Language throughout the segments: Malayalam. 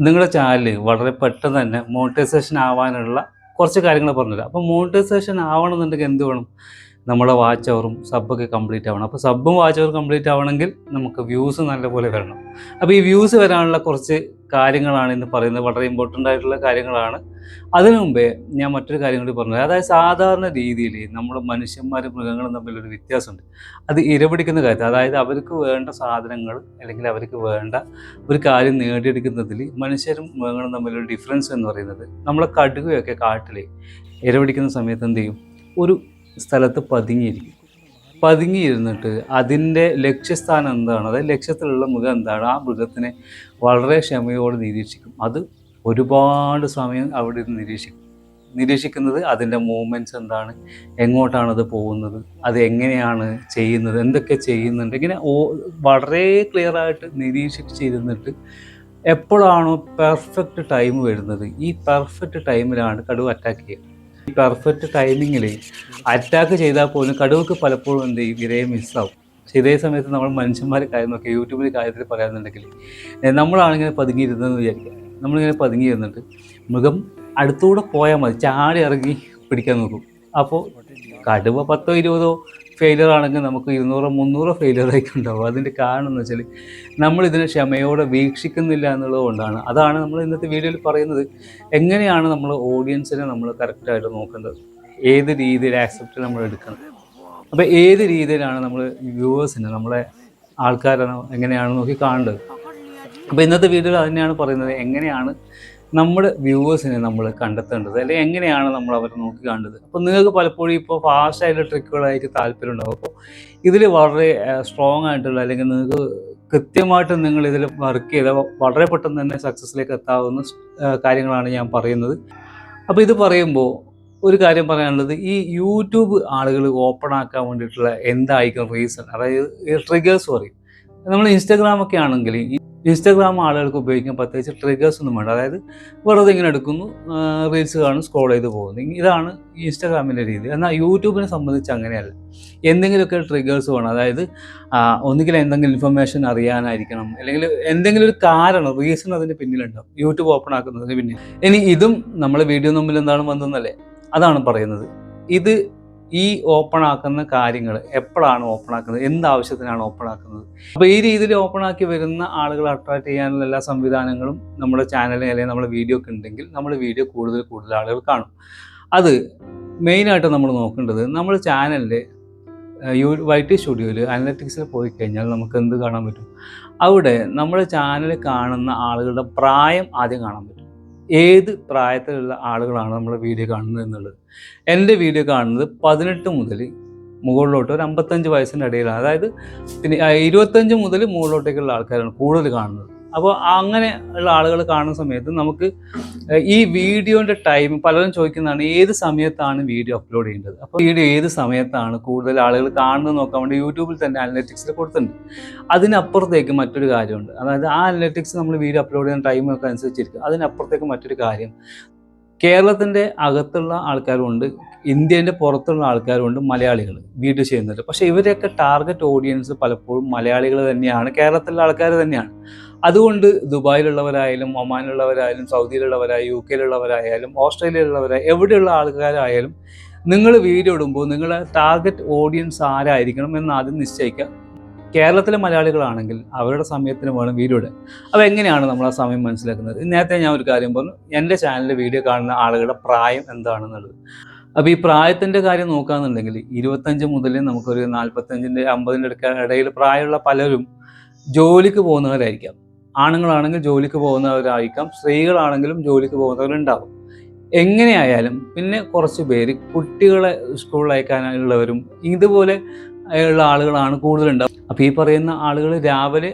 നിങ്ങളുടെ ചാനൽ വളരെ പെട്ടെന്ന് തന്നെ മോണിറ്റൈസേഷൻ ആവാനുള്ള കുറച്ച് കാര്യങ്ങൾ പറഞ്ഞുതരാം. അപ്പോൾ മോണിറ്റൈസേഷൻ ആവണമെന്നുണ്ടെങ്കിൽ എന്ത് വേണം? നമ്മുടെ വാച്ച് അവറും സബ്ബൊക്കെ കംപ്ലീറ്റ് ആവണം. അപ്പോൾ സബ്ബും വാച്ച് അവറും കംപ്ലീറ്റ് ആവണമെങ്കിൽ നമുക്ക് വ്യൂസ് നല്ലപോലെ വരണം. അപ്പോൾ ഈ വ്യൂസ് വരാനുള്ള കുറച്ച് കാര്യങ്ങളാണ് ഇന്ന് പറയുന്നത്. വളരെ ഇമ്പോർട്ടൻ്റ് ആയിട്ടുള്ള കാര്യങ്ങളാണ്. അതിനു മുമ്പേ ഞാൻ മറ്റൊരു കാര്യം കൂടി പറഞ്ഞത്, അതായത് സാധാരണ രീതിയിൽ നമ്മൾ മനുഷ്യന്മാരും മൃഗങ്ങളും തമ്മിലൊരു വ്യത്യാസമുണ്ട്. അത് ഇരപിടിക്കുന്ന കാര്യത്തിൽ, അതായത് അവർക്ക് വേണ്ട സാധനങ്ങൾ അല്ലെങ്കിൽ അവർക്ക് വേണ്ട ഒരു കാര്യം നേടിയെടുക്കുന്നതിൽ മനുഷ്യരും മൃഗങ്ങളും തമ്മിലൊരു ഡിഫറൻസ് എന്ന് പറയുന്നത്, നമ്മളെ കടുകയൊക്കെ കാട്ടിൽ ഇരപിടിക്കുന്ന സമയത്ത് എന്ത് ചെയ്യും? ഒരു സ്ഥലത്ത് പതുങ്ങിയിരുന്നിട്ട് അതിൻ്റെ ലക്ഷ്യസ്ഥാനം എന്താണ്, അതായത് ലക്ഷ്യത്തിലുള്ള മൃഗം എന്താണ്, ആ മൃഗത്തിനെ വളരെ ക്ഷമയോടെ നിരീക്ഷിക്കും. അത് ഒരുപാട് സമയം അവിടെ ഇരുന്ന് നിരീക്ഷിക്കുന്നത് അതിൻ്റെ മൂവ്മെൻറ്റ്സ് എന്താണ്, എങ്ങോട്ടാണത് പോകുന്നത്, അത് എങ്ങനെയാണ് ചെയ്യുന്നത്, എന്തൊക്കെ ചെയ്യുന്നുണ്ട്, ഇങ്ങനെ വളരെ ക്ലിയറായിട്ട് നിരീക്ഷിച്ചിരുന്നിട്ട് എപ്പോഴാണോ പെർഫെക്റ്റ് ടൈം വരുന്നത്, ഈ പെർഫെക്റ്റ് ടൈമിലാണ് കടുവ അറ്റാക്ക് ചെയ്യുക. ഈ പെർഫെക്റ്റ് ടൈമിങ്ങിൽ അറ്റാക്ക് ചെയ്താൽ പോലും കടുവക്ക് പലപ്പോഴും എന്ത് ചെയ്യും? ഇരയെ മിസ്സാവും. പക്ഷേ ഇതേ സമയത്ത് നമ്മൾ മനുഷ്യന്മാർ കാര്യം നോക്കി യൂട്യൂബിൽ കാര്യത്തിൽ പറയാമെന്നുണ്ടെങ്കിൽ, നമ്മളാണിങ്ങനെ പതുങ്ങിയിരുന്നതെന്ന് വിചാരിക്കുക. നമ്മളിങ്ങനെ പതുങ്ങിയിരുന്നിട്ട് മൃഗം അടുത്തുകൂടെ പോയാൽ മതി, ചാടി ഇറങ്ങി പിടിക്കാൻ നോക്കും. അപ്പോൾ കടുവ 10 20 ഫെയിലിയർ ആണെങ്കിൽ നമുക്ക് 200 300 ഫെയിലിയർ ആയിരിക്കും ഉണ്ടാവും. അതിൻ്റെ കാരണം എന്ന് വെച്ചാൽ നമ്മളിതിനെ ക്ഷമയോടെ വീക്ഷിക്കുന്നില്ല എന്നുള്ളത് കൊണ്ടാണ്. അതാണ് നമ്മൾ ഇന്നത്തെ വീഡിയോയിൽ പറയുന്നത്. എങ്ങനെയാണ് നമ്മൾ ഓഡിയൻസിനെ നമ്മൾ കറക്റ്റായിട്ട് നോക്കേണ്ടത്, ഏത് രീതിയിൽ ആക്സെപ്റ്റ് നമ്മൾ എടുക്കണം, അപ്പോൾ ഏത് രീതിയിലാണ് നമ്മൾ വ്യൂവേഴ്സിനെ, നമ്മളെ ആൾക്കാരെ എങ്ങനെയാണ് നോക്കി കാണേണ്ടത്. അപ്പോൾ ഇന്നത്തെ വീഡിയോയിൽ തന്നെയാണ് പറയുന്നത്, എങ്ങനെയാണ് നമ്മുടെ വ്യൂവേഴ്സിനെ നമ്മൾ കണ്ടെത്തേണ്ടത്, അല്ലെങ്കിൽ എങ്ങനെയാണ് നമ്മൾ അവരെ നോക്കി കാണേണ്ടത്. അപ്പോൾ നിങ്ങൾക്ക് പലപ്പോഴും ഇപ്പോൾ ഫാസ്റ്റായിട്ടുള്ള ട്രിക്കുകളായിട്ട് താല്പര്യം ഉണ്ടാകും. അപ്പോൾ ഇതിൽ വളരെ സ്ട്രോങ് ആയിട്ടുള്ള, അല്ലെങ്കിൽ നിങ്ങൾക്ക് കൃത്യമായിട്ട് നിങ്ങൾ ഇതിൽ വർക്ക് ചെയ്താൽ വളരെ പെട്ടെന്ന് തന്നെ സക്സസ്സിലേക്ക് എത്താവുന്ന കാര്യങ്ങളാണ് ഞാൻ പറയുന്നത്. അപ്പോൾ ഇത് പറയുമ്പോൾ ഒരു കാര്യം പറയാനുള്ളത്, ഈ യൂട്യൂബ് ആളുകൾ ഓപ്പൺ ആക്കാൻ വേണ്ടിയിട്ടുള്ള എന്തായിരിക്കും റീസൺ, അതായത് ട്രിഗേഴ്സ് പറയും. നമ്മൾ ഇൻസ്റ്റാഗ്രാമൊക്കെ ആണെങ്കിൽ ഇൻസ്റ്റാഗ്രാം ആളുകൾക്ക് ഉപയോഗിക്കാൻ പ്രത്യേകിച്ച് ട്രിഗേഴ്സ് ഒന്നും വേണ്ട. അതായത് വെറുതെ ഇങ്ങനെ എടുക്കുന്നു, റീൽസ് കാണും, സ്ക്രോൾ ചെയ്ത് പോകുന്നു. ഇതാണ് ഇൻസ്റ്റാഗ്രാമിൻ്റെ രീതി. എന്നാൽ യൂട്യൂബിനെ സംബന്ധിച്ച് അങ്ങനെയല്ല. എന്തെങ്കിലുമൊക്കെ ട്രിഗേഴ്സ് വേണം. അതായത് ഒന്നുകിൽ എന്തെങ്കിലും ഇൻഫർമേഷൻ അറിയാനായിരിക്കണം, അല്ലെങ്കിൽ എന്തെങ്കിലും ഒരു കാരണം, റീസൺ അതിൻ്റെ പിന്നിലുണ്ടാവും, യൂട്യൂബ് ഓപ്പൺ ആക്കുന്നതിന് പിന്നിൽ. ഇനി ഇതും നമ്മളെ വീഡിയോ തമ്മിൽ എന്താണ് ബന്ധമെന്നല്ലേ, അതാണ് പറയുന്നത്. ഇത് ഈ ഓപ്പൺ ആക്കുന്ന കാര്യങ്ങൾ എപ്പോഴാണ് ഓപ്പൺ ആക്കുന്നത്, എന്താവശ്യത്തിനാണ് ഓപ്പൺ ആക്കുന്നത്. അപ്പോൾ ഈ രീതിയിൽ ഓപ്പൺ ആക്കി വരുന്ന ആളുകളെ അട്രാക്ട് ചെയ്യാനുള്ള എല്ലാ സംവിധാനങ്ങളും നമ്മുടെ ചാനലിൽ അല്ലെങ്കിൽ നമ്മുടെ വീഡിയോക്ക് ഉണ്ടെങ്കിൽ നമ്മുടെ വീഡിയോ കൂടുതൽ ആളുകൾ കാണും. അത് മെയിനായിട്ട് നമ്മൾ നോക്കേണ്ടത്, നമ്മൾ ചാനലിൽ YT സ്റ്റുഡിയോയിൽ അനലറ്റിക്സിൽ പോയി കഴിഞ്ഞാൽ നമുക്ക് എന്ത് കാണാൻ പറ്റും? അവിടെ നമ്മുടെ ചാനൽ കാണുന്ന ആളുകളുടെ പ്രായം ആദ്യം കാണാൻ പറ്റും. ഏത് പ്രായത്തിലുള്ള ആളുകളാണ് നമ്മൾ വീഡിയോ കാണുന്നത് എന്നുള്ളത്. എൻ്റെ വീഡിയോ കാണുന്നത് 18 മുതൽ മുകളിലോട്ട് ഒരു 55 വയസ്സിൻ്റെ ഇടയിലാണ്. അതായത് പിന്നെ 25 മുതൽ മുകളിലോട്ടേക്കുള്ള ആൾക്കാരാണ് കൂടുതൽ കാണുന്നത്. അപ്പോൾ അങ്ങനെ ഉള്ള ആളുകൾ കാണുന്ന സമയത്ത് നമുക്ക് ഈ വീഡിയോൻ്റെ ടൈം, പലരും ചോദിക്കുന്നതാണ് ഏത് സമയത്താണ് വീഡിയോ അപ്ലോഡ് ചെയ്യേണ്ടത്. അപ്പോൾ വീഡിയോ ഏത് സമയത്താണ് കൂടുതൽ ആളുകൾ കാണുന്നത് നോക്കാൻ വേണ്ടി യൂട്യൂബിൽ തന്നെ അനലറ്റിക്സിൽ കൊടുത്തിട്ടുണ്ട്. അതിനപ്പുറത്തേക്ക് മറ്റൊരു കാര്യമുണ്ട്. അതായത് ആ അനലറ്റിക്സ് നമ്മൾ വീഡിയോ അപ്ലോഡ് ചെയ്യുന്ന ടൈമൊക്കെ അനുസരിച്ചിരിക്കും. അതിനപ്പുറത്തേക്ക് മറ്റൊരു കാര്യം, കേരളത്തിൻ്റെ അകത്തുള്ള ആൾക്കാരുണ്ട്, ഇന്ത്യൻ്റെ പുറത്തുള്ള ആൾക്കാരുണ്ട്, മലയാളികൾ വീഡിയോ ചെയ്യുന്നുണ്ട്. പക്ഷേ ഇവരെയൊക്കെ ടാർഗറ്റ് ഓഡിയൻസ് പലപ്പോഴും മലയാളികൾ തന്നെയാണ്, കേരളത്തിലുള്ള ആൾക്കാർ തന്നെയാണ്. അതുകൊണ്ട് ദുബായിലുള്ളവരായാലും, ഒമാനിലുള്ളവരായാലും, സൗദിയിലുള്ളവരായാലും, UK ഓസ്ട്രേലിയയിലുള്ളവരായാലും, എവിടെയുള്ള ആൾക്കാരായാലും നിങ്ങൾ വീഡിയോ ഇടുമ്പോൾ നിങ്ങളുടെ ടാർഗറ്റ് ഓഡിയൻസ് ആരായിരിക്കണം എന്ന് ആദ്യം നിശ്ചയിക്കുക. കേരളത്തിലെ മലയാളികളാണെങ്കിൽ അവരുടെ സമയത്തിന് വേണം വീഡിയോ ഇടാൻ. അപ്പോൾ എങ്ങനെയാണ് നമ്മൾ ആ സമയം മനസ്സിലാക്കുന്നത്? നേരത്തെ ഞാൻ ഒരു കാര്യം പറഞ്ഞു, എൻ്റെ ചാനലിൽ വീഡിയോ കാണുന്ന ആളുകളുടെ പ്രായം എന്താണെന്നുള്ളത്. അപ്പോൾ ഈ പ്രായത്തിൻ്റെ കാര്യം നോക്കുകയാണെന്നുണ്ടെങ്കിൽ 25 മുതൽ നമുക്കൊരു 45 50 ഇടയിൽ പ്രായമുള്ള പലരും ജോലിക്ക് പോകുന്നവരായിരിക്കാം. ആണുങ്ങളാണെങ്കിൽ ജോലിക്ക് പോകുന്നവരായിരിക്കാം, സ്ത്രീകളാണെങ്കിലും ജോലിക്ക് പോകുന്നവരുണ്ടാവും. എങ്ങനെയായാലും പിന്നെ കുറച്ച് പേര് കുട്ടികളെ സ്കൂളിൽ അയക്കാനുള്ളവരും ഇതുപോലെ ഉള്ള ആളുകളാണ് കൂടുതലുണ്ടാവും. അപ്പോൾ ഈ പറയുന്ന ആളുകൾ രാവിലെ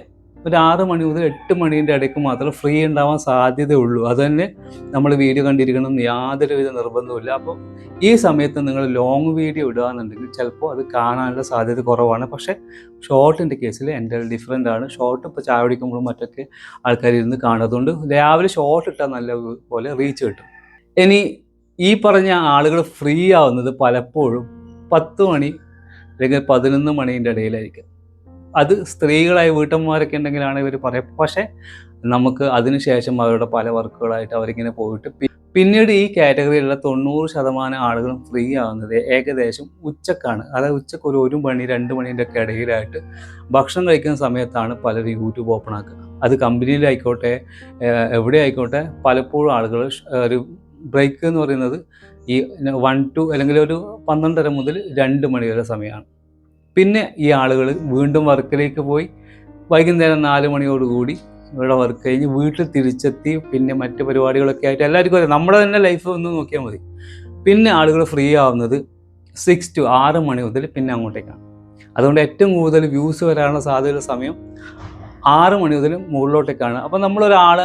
ഒരു 6 മണി മുതൽ 8 മണീൻ്റെ ഇടയ്ക്ക് മാത്രമേ ഫ്രീ ഉണ്ടാവാൻ സാധ്യതയുള്ളൂ. അതുതന്നെ നമ്മൾ വീഡിയോ കണ്ടിരിക്കണം എന്ന് യാതൊരുവിധ നിർബന്ധമില്ല. അപ്പോൾ ഈ സമയത്ത് നിങ്ങൾ ലോങ് വീഡിയോ ഇടുകയെന്നുണ്ടെങ്കിൽ ചിലപ്പോൾ അത് കാണാനുള്ള സാധ്യത കുറവാണ്. പക്ഷേ ഷോർട്ടിൻ്റെ കേസിൽ എൻ്റെ ഡിഫറൻ്റ് ആണ്. ഷോർട്ട് ഇപ്പോൾ ചായ കുടിക്കുമ്പോഴും മറ്റൊക്കെ ആൾക്കാർ ഇരുന്ന് കാണുന്നതുകൊണ്ട് രാവിലെ ഷോർട്ട് ഇട്ടാൽ നല്ല പോലെ റീച്ച് കിട്ടും. ഇനി ഈ പറഞ്ഞ ആളുകൾ ഫ്രീ ആവുന്നത് പലപ്പോഴും 10 മണി അല്ലെങ്കിൽ 11 മണീൻ്റെ ഇടയിലായിരിക്കും. അത് സ്ത്രീകളായ വീട്ടമ്മമാരൊക്കെ ഉണ്ടെങ്കിലാണ് ഇവർ പറയാം. പക്ഷേ നമുക്ക് അതിനുശേഷം അവരുടെ പല വർക്കുകളായിട്ട് അവരിങ്ങനെ പോയിട്ട് പിന്നീട് ഈ കാറ്റഗറിയിലുള്ള 90% ആളുകളും ഫ്രീ ആവുന്നത് ഏകദേശം ഉച്ചക്കാണ്. അതായത് ഉച്ചക്ക് ഒരു മണി 2 മണീൻ്റെ ഒക്കെ ഇടയിലായിട്ട് ഭക്ഷണം കഴിക്കുന്ന സമയത്താണ് പലരും യൂട്യൂബ് ഓപ്പൺ ആക്കുക. അത് കമ്പനിയിലായിക്കോട്ടെ എവിടെ ആയിക്കോട്ടെ, പലപ്പോഴും ആളുകൾ ഒരു ബ്രേക്ക് എന്ന് പറയുന്നത് ഈ 1 to അല്ലെങ്കിൽ ഒരു 12:30 മുതൽ 2 മണി വരെ സമയമാണ്. പിന്നെ ഈ ആളുകൾ വീണ്ടും വർക്കിലേക്ക് പോയി വൈകുന്നേരം 4 മണിയോടുകൂടി ഇവിടെ വർക്ക് കഴിഞ്ഞ് വീട്ടിൽ തിരിച്ചെത്തി പിന്നെ മറ്റ് പരിപാടികളൊക്കെ ആയിട്ട് എല്ലാവർക്കും അറിയാം, നമ്മുടെ തന്നെ ലൈഫ് ഒന്ന് നോക്കിയാൽ മതി. പിന്നെ ആളുകൾ ഫ്രീ ആവുന്നത് 6 to 6 മണി മുതൽ പിന്നെ അങ്ങോട്ടേക്കാണ്. അതുകൊണ്ട് ഏറ്റവും കൂടുതൽ വ്യൂസ് വരാനുള്ള സാധ്യതയുള്ള സമയം 6 മണി മുതൽ മുകളിലോട്ടേക്കാണ്. അപ്പോൾ നമ്മളൊരാൾ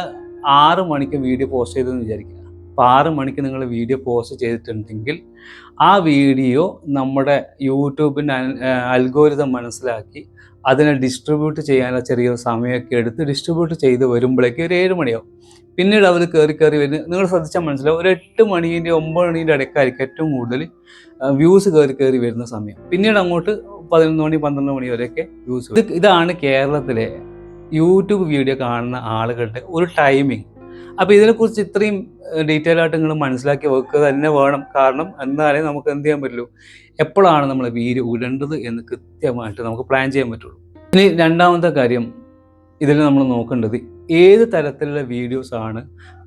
6 മണിക്ക് വീഡിയോ പോസ്റ്റ് ചെയ്തെന്ന് വിചാരിക്കുക. അപ്പോൾ 6 മണിക്ക് നിങ്ങൾ വീഡിയോ പോസ്റ്റ് ചെയ്തിട്ടുണ്ടെങ്കിൽ ആ വീഡിയോ നമ്മുടെ യൂട്യൂബിൻ്റെ അൽഗോരിതം മനസ്സിലാക്കി അതിനെ ഡിസ്ട്രിബ്യൂട്ട് ചെയ്യാനുള്ള ചെറിയ സമയമൊക്കെ എടുത്ത് ഡിസ്ട്രിബ്യൂട്ട് ചെയ്ത് വരുമ്പോഴേക്ക് ഒരു 7 മണിയാവും. പിന്നീട് അവർ കയറി വരുന്നത് നിങ്ങൾ ശ്രദ്ധിച്ചാൽ മനസ്സിലാവും. ഒരു 8 മണീൻ്റെ 9 മണീൻ്റെ ഇടയ്ക്കായിരിക്കും ഏറ്റവും കൂടുതൽ വ്യൂസ് കയറി വരുന്ന സമയം. പിന്നീട് അങ്ങോട്ട് 11 മണി 12 മണി വരെയൊക്കെ വ്യൂസ്. ഇതാണ് കേരളത്തിലെ യൂട്യൂബ് വീഡിയോ കാണുന്ന ആളുകളുടെ ഒരു ടൈമിങ്. അപ്പോൾ ഇതിനെക്കുറിച്ച് ഇത്രയും ഡീറ്റെയിൽ ആയിട്ട് നിങ്ങൾ മനസ്സിലാക്കി വെക്കുക തന്നെ വേണം. കാരണം എന്നാലേ നമുക്ക് എന്ത് ചെയ്യാൻ പറ്റുള്ളൂ, എപ്പോഴാണ് നമ്മൾ വീഡിയോ ഇടേണ്ടത് എന്ന് കൃത്യമായിട്ട് നമുക്ക് പ്ലാൻ ചെയ്യാൻ പറ്റുള്ളൂ. ഇനി രണ്ടാമത്തെ കാര്യം ഇതിൽ നമ്മൾ നോക്കേണ്ടത് ഏത് തരത്തിലുള്ള വീഡിയോസാണ്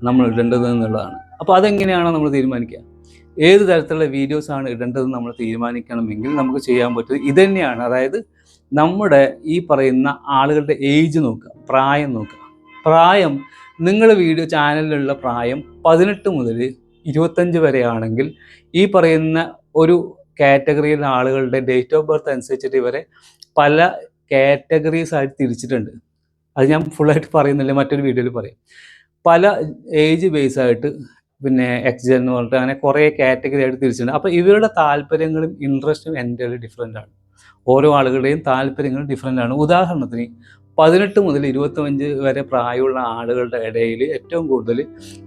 നമ്മൾ ഇടേണ്ടത് എന്നുള്ളതാണ്. അപ്പോൾ അതെങ്ങനെയാണ് നമ്മൾ തീരുമാനിക്കുക? ഏത് തരത്തിലുള്ള വീഡിയോസാണ് ഇടേണ്ടതെന്ന് നമ്മൾ തീരുമാനിക്കണമെങ്കിൽ നമുക്ക് ചെയ്യാൻ പറ്റുന്നത് ഇതുതന്നെയാണ്. അതായത് നമ്മുടെ ഈ പറയുന്ന ആളുകളുടെ ഏജ് നോക്കുക, പ്രായം നോക്കുക. പ്രായം നിങ്ങളുടെ വീഡിയോ ചാനലിലുള്ള പ്രായം 18 മുതൽ 25 വരെ ആണെങ്കിൽ ഈ പറയുന്ന ഒരു കാറ്റഗറിയിലെ ആളുകളുടെ ഡേറ്റ് ഓഫ് ബർത്ത് അനുസരിച്ചിട്ട് ഇവരെ പല കാറ്റഗറീസ് ആയിട്ട് തിരിച്ചിട്ടുണ്ട്. അത് ഞാൻ ഫുള്ളായിട്ട് പറയുന്നില്ല, മറ്റൊരു വീഡിയോയിൽ പറയും. പല ഏജ് ബേസ് ആയിട്ട് പിന്നെ എക്സ്ജെൻ എന്ന് പറഞ്ഞിട്ട് അങ്ങനെ കുറേ കാറ്റഗറി ആയിട്ട് തിരിച്ചിട്ടുണ്ട്. അപ്പോൾ ഇവരുടെ താല്പര്യങ്ങളും ഇൻട്രസ്റ്റും എൻ്റെ ഡിഫറെൻ്റ് ആണ്. ഓരോ ആളുകളുടെയും താല്പര്യങ്ങൾ ഡിഫറെൻ്റ് ആണ്. ഉദാഹരണത്തിന് 18 മുതൽ 25 വരെ പ്രായമുള്ള ആളുകളുടെ ഇടയിൽ ഏറ്റവും കൂടുതൽ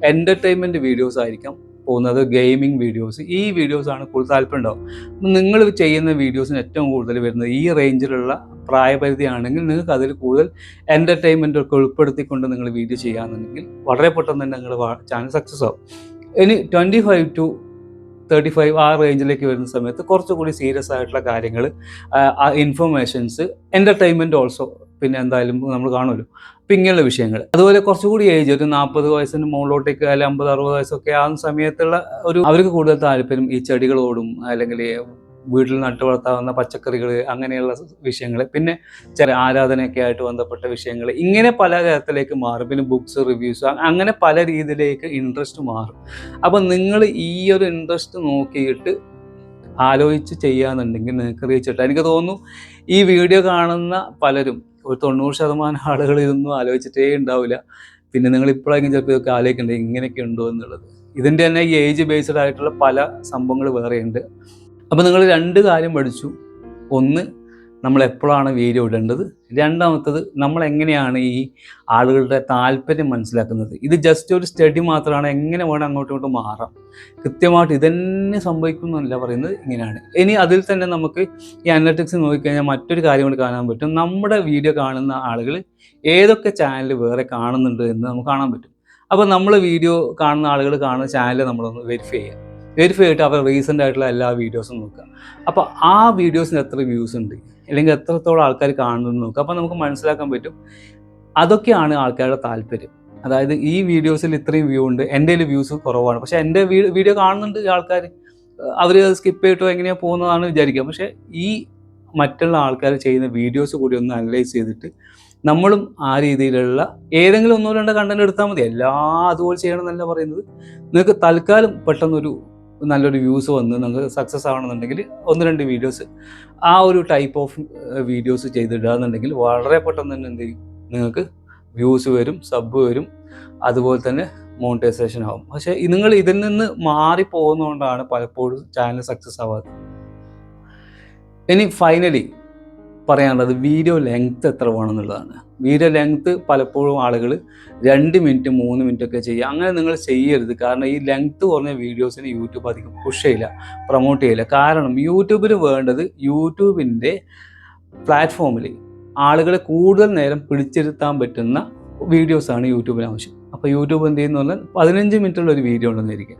എൻ്റർടൈൻമെൻറ്റ് വീഡിയോസ് ആയിരിക്കാം പോകുന്നത്, ഗെയിമിംഗ് വീഡിയോസ്. ഈ വീഡിയോസാണ് കൂടുതൽ താല്പര്യം ഉണ്ടാവും. നിങ്ങൾ ചെയ്യുന്ന വീഡിയോസിന് ഏറ്റവും കൂടുതൽ വരുന്നത് ഈ റേഞ്ചിലുള്ള പ്രായപരിധി ആണെങ്കിൽ നിങ്ങൾക്ക് അതിൽ കൂടുതൽ എൻ്റർടൈൻമെൻ്റ് ഒക്കെ ഉൾപ്പെടുത്തിക്കൊണ്ട് നിങ്ങൾ വീഡിയോ ചെയ്യുകയാണെന്നുണ്ടെങ്കിൽ വളരെ പെട്ടെന്ന് തന്നെ നിങ്ങളുടെ ചാനൽ സക്സസ് ആവും. ഇനി 25 to 35 ആ റേഞ്ചിലേക്ക് വരുന്ന സമയത്ത് കുറച്ചുകൂടി സീരിയസ് ആയിട്ടുള്ള കാര്യങ്ങൾ, ഇൻഫർമേഷൻസ്, എൻ്റർടൈൻമെൻറ്റ് ഓൾസോ പിന്നെ എന്തായാലും നമ്മൾ കാണുമല്ലോ. അപ്പം ഇങ്ങനെയുള്ള വിഷയങ്ങൾ. അതുപോലെ കുറച്ചുകൂടി ഏജ് ഒരു 40 വയസ്സിന് മുകളിലോട്ടേക്ക് അല്ലെങ്കിൽ 50-60 വയസ്സൊക്കെ ആകുന്ന സമയത്തുള്ള അവർക്ക് കൂടുതൽ താല്പര്യം ഈ ചെടികളോടും അല്ലെങ്കിൽ വീട്ടിൽ നട്ടു വളർത്താവുന്ന പച്ചക്കറികൾ അങ്ങനെയുള്ള വിഷയങ്ങൾ, പിന്നെ ചില ആരാധനയൊക്കെ ആയിട്ട് ബന്ധപ്പെട്ട വിഷയങ്ങൾ, ഇങ്ങനെ പല തരത്തിലേക്ക് മാറും. പിന്നെ ബുക്സ്, റിവ്യൂസ്, അങ്ങനെ പല രീതിയിലേക്ക് ഇൻട്രസ്റ്റ് മാറും. അപ്പം നിങ്ങൾ ഈ ഒരു ഇൻട്രസ്റ്റ് നോക്കിയിട്ട് ആലോചിച്ച് ചെയ്യാന്നുണ്ടെങ്കിൽ നിങ്ങൾക്ക് റീച്ചിട്ട് എനിക്ക് തോന്നുന്നു ഈ വീഡിയോ കാണുന്ന പലരും ഒരു 90% ആളുകൾ ഇതൊന്നും ആലോചിച്ചിട്ടേ ഉണ്ടാവില്ല. പിന്നെ നിങ്ങൾ ഇപ്പോഴെങ്കിലും ചിലപ്പോൾ ഇതൊക്കെ ആലോചിക്കേണ്ടത് ഇങ്ങനെയൊക്കെ ഉണ്ടോ എന്നുള്ളത്. ഇതിൻ്റെ തന്നെ ഈ ഏജ് ബേസ്ഡ് ആയിട്ടുള്ള പല സംഭവങ്ങൾ വേറെയുണ്ട്. അപ്പോൾ നിങ്ങൾ 2 കാര്യം പഠിച്ചു. ഒന്ന്, നമ്മൾ എപ്പോഴാണ് വീഡിയോ ഇടേണ്ടത്. രണ്ടാമത്തത്, നമ്മൾ എങ്ങനെയാണ് ഈ ആളുകളുടെ താല്പര്യം മനസ്സിലാക്കുന്നത്. ഇത് ജസ്റ്റ് ഒരു സ്റ്റഡി മാത്രമാണ്, എങ്ങനെ വേണം അങ്ങോട്ടും ഇങ്ങോട്ടും മാറാം. കൃത്യമായിട്ട് ഇതന്നെ സംഭവിക്കുന്നല്ല പറയുന്നത്, ഇങ്ങനെയാണ്. ഇനി അതിൽ തന്നെ നമുക്ക് ഈ അനലിറ്റിക്സ് നോക്കിക്കഴിഞ്ഞാൽ മറ്റൊരു കാര്യം കൂടി കാണാൻ പറ്റും. നമ്മുടെ വീഡിയോ കാണുന്ന ആളുകൾ ഏതൊക്കെ ചാനൽ വേറെ കാണുന്നുണ്ട് എന്ന് നമുക്ക് കാണാൻ പറ്റും. അപ്പോൾ നമ്മൾ വീഡിയോ കാണുന്ന ആളുകൾ കാണുന്ന ചാനൽ നമ്മളൊന്ന് വെരിഫൈ ചെയ്തിട്ട് അവർ റീസെൻ്റ് ആയിട്ടുള്ള എല്ലാ വീഡിയോസും നോക്കുക. അപ്പോൾ ആ വീഡിയോസിന് എത്ര വ്യൂസ് ഉണ്ട് അല്ലെങ്കിൽ എത്രത്തോളം ആൾക്കാർ കാണുന്നത് നോക്കുക. അപ്പോൾ നമുക്ക് മനസ്സിലാക്കാൻ പറ്റും അതൊക്കെയാണ് ആൾക്കാരുടെ താല്പര്യം. അതായത് ഈ വീഡിയോസിൽ ഇത്രയും വ്യൂ ഉണ്ട്, എൻ്റെ വ്യൂസ് കുറവാണ്, പക്ഷേ എൻ്റെ വീഡിയോ കാണുന്നുണ്ട് ആൾക്കാർ, അവർ സ്കിപ്പ് ചെയ്തിട്ടോ എങ്ങനെയാണ് പോകുന്നതാണ് വിചാരിക്കുക. പക്ഷേ ഈ മറ്റുള്ള ആൾക്കാർ ചെയ്യുന്ന വീഡിയോസ് കൂടി ഒന്ന് അനലൈസ് ചെയ്തിട്ട് നമ്മളും ആ രീതിയിലുള്ള ഏതെങ്കിലും 1-2 കണ്ടന്റ് എടുത്താൽ മതി. അതുപോലെ ചെയ്യണം എന്നല്ല പറയുന്നത്. നിങ്ങൾക്ക് തൽക്കാലം പെട്ടെന്നൊരു നല്ലൊരു വ്യൂസ് വന്ന് നിങ്ങൾക്ക് സക്സസ് ആവണമെന്നുണ്ടെങ്കിൽ 1-2 വീഡിയോസ് ആ ഒരു ടൈപ്പ് ഓഫ് വീഡിയോസ് ചെയ്തിടുക എന്നുണ്ടെങ്കിൽ വളരെ പെട്ടെന്ന് തന്നെ എന്ത് ചെയ്യും, നിങ്ങൾക്ക് വ്യൂസ് വരും, സബ് വരും, അതുപോലെ തന്നെ മോണിറ്റൈസേഷൻ ആവും. പക്ഷേ നിങ്ങൾ ഇതിൽ നിന്ന് മാറിപ്പോകുന്നതുകൊണ്ടാണ് പലപ്പോഴും ചാനൽ സക്സസ് ആവാത്തത്. ഇനി ഫൈനലി പറയാനുള്ളത് വീഡിയോ ലെങ്ത്ത് എത്ര വേണമെന്നുള്ളതാണ്. വീഡിയോ ലെങ്ത്ത് പലപ്പോഴും ആളുകൾ 2 മിനിറ്റ് 3 മിനിറ്റ് ഒക്കെ ചെയ്യുക. അങ്ങനെ നിങ്ങൾ ചെയ്യരുത്. കാരണം ഈ ലെങ്ത്ത് കുറഞ്ഞ വീഡിയോസിന് യൂട്യൂബ് അധികം പുഷ് ചെയ്യില്ല, പ്രൊമോട്ട് ചെയ്യില്ല. കാരണം യൂട്യൂബിന് വേണ്ടത് യൂട്യൂബിൻ്റെ പ്ലാറ്റ്ഫോമിൽ ആളുകളെ കൂടുതൽ നേരം പിടിച്ചിരുത്താൻ പറ്റുന്ന വീഡിയോസാണ് യൂട്യൂബിന് ആവശ്യം. അപ്പോൾ യൂട്യൂബ് എന്ത് ചെയ്യുന്നു പറഞ്ഞാൽ 15 മിനിറ്റുള്ള ഒരു വീഡിയോ ഉണ്ടെന്നിരിക്കും,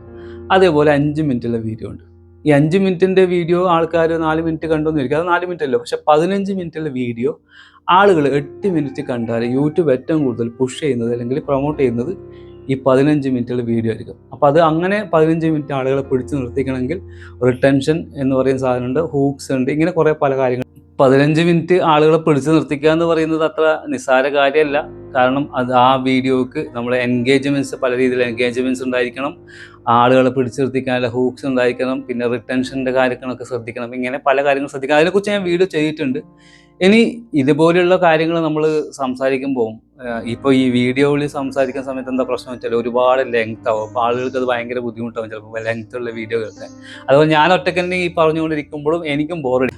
അതേപോലെ 5 മിനിറ്റുള്ള വീഡിയോ ഉണ്ട്. ഈ 5 മിനിറ്റിൻ്റെ വീഡിയോ ആൾക്കാർ 4 മിനിറ്റ് കണ്ടോന്നിരിക്കും, അത് 4 മിനിറ്റ് അല്ലോ. പക്ഷെ 15 മിനിറ്റുള്ള വീഡിയോ ആളുകൾ 8 മിനിറ്റ് കണ്ടാൽ യൂട്യൂബ് ഏറ്റവും കൂടുതൽ പുഷ് ചെയ്യുന്നത് അല്ലെങ്കിൽ പ്രൊമോട്ട് ചെയ്യുന്നത് ഈ 15 മിനിറ്റുള്ള വീഡിയോ ആയിരിക്കും. അപ്പോൾ അത് അങ്ങനെ 15 മിനിറ്റ് ആളുകളെ പിടിച്ച് നിർത്തിക്കണമെങ്കിൽ റിട്ടൻഷൻ എന്ന് പറയുന്ന സാധനമുണ്ട്, ഹൂക്സ് ഉണ്ട്, ഇങ്ങനെ കുറേ പല കാര്യങ്ങൾ. 15 മിനിറ്റ് ആളുകളെ പിടിച്ച് നിർത്തിക്കുക എന്ന് പറയുന്നത് അത്ര നിസ്സാര കാര്യമല്ല. കാരണം അത് ആ വീഡിയോക്ക് നമ്മൾ എൻഗേജ്മെൻറ്റ്സ്, പല രീതിയിൽ എൻഗേജ്മെൻറ്റ്സ് ഉണ്ടായിരിക്കണം, ആളുകളെ പിടിച്ച് നിർത്തിക്കാനുള്ള ഹൂക്സ് ഉണ്ടായിരിക്കണം, പിന്നെ റിട്ടൻഷൻ്റെ കാര്യങ്ങളൊക്കെ ശ്രദ്ധിക്കണം, ഇങ്ങനെ പല കാര്യങ്ങൾ ശ്രദ്ധിക്കണം. അതിനെക്കുറിച്ച് ഞാൻ വീഡിയോ ചെയ്തിട്ടുണ്ട്. ഇനി ഇതുപോലെയുള്ള കാര്യങ്ങൾ നമ്മൾ സംസാരിക്കുമ്പോൾ ഇപ്പോൾ ഈ വീഡിയോയിൽ സംസാരിക്കുന്ന സമയത്ത് എന്താ പ്രശ്നം വെച്ചാൽ ഒരുപാട് ലെങ്ത് ആവും. അപ്പോൾ ആളുകൾക്ക് അത് ഭയങ്കര ബുദ്ധിമുട്ടാവും ചിലപ്പോൾ ലെങ്ത് ഉള്ള വീഡിയോ കേൾക്കാൻ. അതുപോലെ ഞാൻ ഒറ്റയ്ക്ക് തന്നെ ഈ പറഞ്ഞുകൊണ്ടിരിക്കുമ്പോഴും എനിക്കും ബോറടി.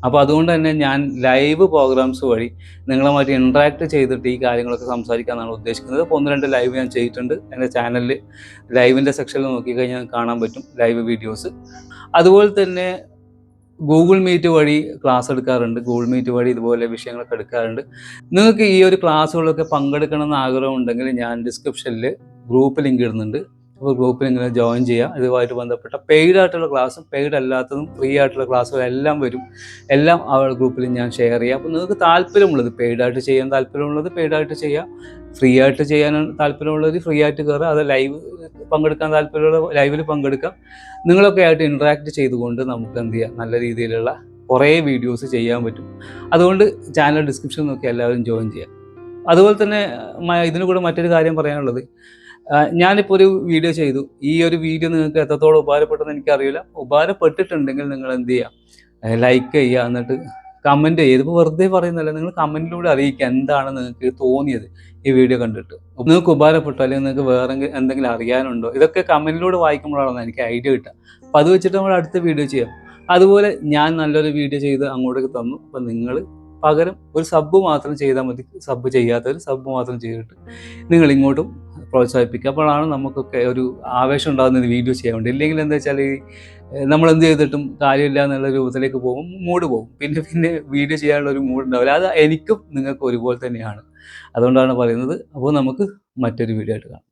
അപ്പോൾ അതുകൊണ്ട് തന്നെ ഞാൻ ലൈവ് പ്രോഗ്രാംസ് വഴി നിങ്ങളുമായിട്ട് ഇൻട്രാക്ട് ചെയ്തിട്ട് ഈ കാര്യങ്ങളൊക്കെ സംസാരിക്കാനാണ് ഉദ്ദേശിക്കുന്നത്. അപ്പോൾ 1-2 ലൈവ് ഞാൻ ചെയ്തിട്ടുണ്ട്. എൻ്റെ ചാനലിൽ ലൈവിൻ്റെ സെക്ഷനിൽ നോക്കിക്കഴിഞ്ഞാൽ കാണാൻ പറ്റും ലൈവ് വീഡിയോസ്. അതുപോലെ തന്നെ ഗൂഗിൾ മീറ്റ് വഴി ക്ലാസ് എടുക്കാറുണ്ട്. ഗൂഗിൾ മീറ്റ് വഴി ഇതുപോലെ വിഷയങ്ങളൊക്കെ എടുക്കാറുണ്ട്. നിങ്ങൾക്ക് ഈ ഒരു ക്ലാസ്സുകളൊക്കെ പങ്കെടുക്കണമെന്ന് ആഗ്രഹമുണ്ടെങ്കിൽ ഞാൻ ഡിസ്ക്രിപ്ഷനിൽ ഗ്രൂപ്പ് ലിങ്ക് ഇടുന്നുണ്ട്. അപ്പോൾ ഗ്രൂപ്പിൽ ഇങ്ങനെ ജോയിൻ ചെയ്യുക. ഇതുമായിട്ട് ബന്ധപ്പെട്ട പെയ്ഡ് ആയിട്ടുള്ള ക്ലാസ്സും പെയ്ഡ് അല്ലാത്തതും ഫ്രീ ആയിട്ടുള്ള ക്ലാസ്സുകളും എല്ലാം വരും. എല്ലാം ആ ഗ്രൂപ്പിൽ ഞാൻ ഷെയർ ചെയ്യാം. അപ്പോൾ നിങ്ങൾക്ക് താല്പര്യമുള്ളത് പെയ്ഡായിട്ട് ചെയ്യാൻ താല്പര്യമുള്ളത് പെയ്ഡായിട്ട് ചെയ്യുക, ഫ്രീ ആയിട്ട് ചെയ്യാൻ താല്പര്യമുള്ളത് ഫ്രീ ആയിട്ട് കയറുക, അത് ലൈവ് പങ്കെടുക്കാൻ താല്പര്യമുള്ള ലൈവിൽ പങ്കെടുക്കാം. നിങ്ങളൊക്കെ ആയിട്ട് ഇൻട്രാക്ട് ചെയ്തുകൊണ്ട് നമുക്ക് എന്ത് ചെയ്യാം, നല്ല രീതിയിലുള്ള കുറേ വീഡിയോസ് ചെയ്യാൻ പറ്റും. അതുകൊണ്ട് ചാനൽ ഡിസ്ക്രിപ്ഷൻ നോക്കി എല്ലാവരും ജോയിൻ ചെയ്യാം. അതുപോലെ തന്നെ ഇതിന് കൂടെ മറ്റൊരു കാര്യം പറയാനുള്ളത്, ഞാനിപ്പോൾ ഒരു വീഡിയോ ചെയ്തു. ഈ ഒരു വീഡിയോ നിങ്ങൾക്ക് എത്രത്തോളം ഉപകാരപ്പെട്ടെന്ന് എനിക്കറിയില്ല. ഉപകാരപ്പെട്ടിട്ടുണ്ടെങ്കിൽ നിങ്ങൾ എന്ത് ചെയ്യുക, ലൈക്ക് ചെയ്യുക, എന്നിട്ട് കമൻറ്റ് ചെയ്യുക. ഇതിപ്പോൾ വെറുതെ പറയുന്നതല്ല, നിങ്ങൾ കമൻറ്റിലൂടെ അറിയിക്കുക എന്താണ് നിങ്ങൾക്ക് തോന്നിയത് ഈ വീഡിയോ കണ്ടിട്ട്. നിങ്ങൾക്ക് ഉപകാരപ്പെട്ടോ അല്ലെങ്കിൽ നിങ്ങൾക്ക് വേറെ എന്തെങ്കിലും അറിയാനുണ്ടോ, ഇതൊക്കെ കമൻറ്റിലൂടെ വായിക്കുമ്പോഴാണ് എനിക്ക് ഐഡിയ കിട്ടുക. അപ്പോൾ അത് വെച്ചിട്ട് നമ്മൾ അടുത്ത വീഡിയോ ചെയ്യാം. അതുപോലെ ഞാൻ നല്ലൊരു വീഡിയോ ചെയ്ത് അങ്ങോട്ടേക്ക് തന്നു. അപ്പോൾ നിങ്ങൾ പകരം ഒരു സബ്ബ് മാത്രം ചെയ്താൽ മതി. സബ്ബ് ചെയ്യാത്തവർ സബ്ബ് മാത്രം ചെയ്തിട്ട് നിങ്ങൾ ഇങ്ങോട്ടും പ്രോത്സാഹിപ്പിക്കുക. അപ്പോഴാണ് നമുക്കൊക്കെ ഒരു ആവേശം ഉണ്ടാകുന്നത് വീഡിയോ ചെയ്യാൻ വേണ്ടി. ഇല്ലെങ്കിൽ എന്താ വെച്ചാൽ നമ്മളെന്ത് ചെയ്തിട്ടും കാര്യമില്ല എന്നുള്ള രൂപത്തിലേക്ക് പോകും, മൂഡ് പോകും. പിന്നെ വീഡിയോ ചെയ്യാനുള്ള ഒരു മൂഡ് ഉണ്ടാവില്ല. അത് എനിക്കും നിങ്ങൾക്കും ഒരുപോലെ തന്നെയാണ്. അതുകൊണ്ടാണ് പറയുന്നത്. അപ്പോൾ നമുക്ക് മറ്റൊരു വീഡിയോ ആയിട്ട് കാണാം.